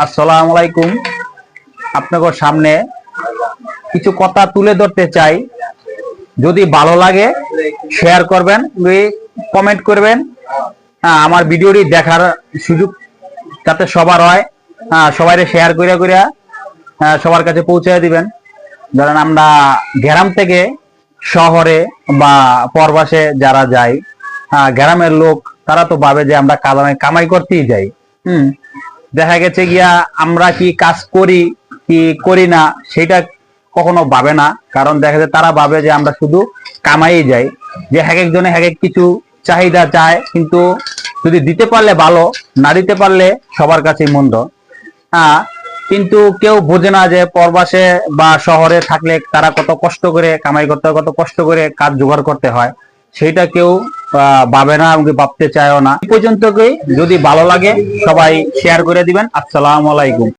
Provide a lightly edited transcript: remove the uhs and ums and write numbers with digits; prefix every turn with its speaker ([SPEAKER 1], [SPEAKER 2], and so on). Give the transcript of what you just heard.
[SPEAKER 1] আসসালামু আলাইকুম। আপনাদের সামনে কিছু কথা তুলে ধরতে চাই। যদি ভালো লাগে শেয়ার করবেন, কমেন্ট করবেন। আমার ভিডিওটি দেখার সুযোগ যাতে সবার হয়, সবাই শেয়ার করে করে সবার কাছে পৌঁছে দিবেন। ধরেন আমরা গ্রাম থেকে শহরে বা পরবাসে যারা যাই, গ্রামের লোক তারা তো ভাবে যে আমরা কামাই করতেই যাই। দেখা গেছে গিয়া আমরা কি কাজ করি কি করি না সেটা কখনো ভাবে না। কারণ দেখা যায় তারা ভাবে যে আমরা শুধু কামাই যাই, যে এক একজনে এক এক কিছু চাহিদা চায়, কিন্তু যদি দিতে পারলে ভালো, না দিতে পারলে সবার কাছেই মন্দ। কিন্তু কেউ বোঝে না যে পরবাসে বা শহরে থাকলে তারা কত কষ্ট করে কামাই করতে হয়, কত কষ্ট করে কাজ জোগাড় করতে হয়, সেটা কেউ ভাবে না এবং ভাবতে চায়ও না। এই পর্যন্তই। যদি ভালো লাগে সবাই শেয়ার করে দিবেন। আসসালামু আলাইকুম।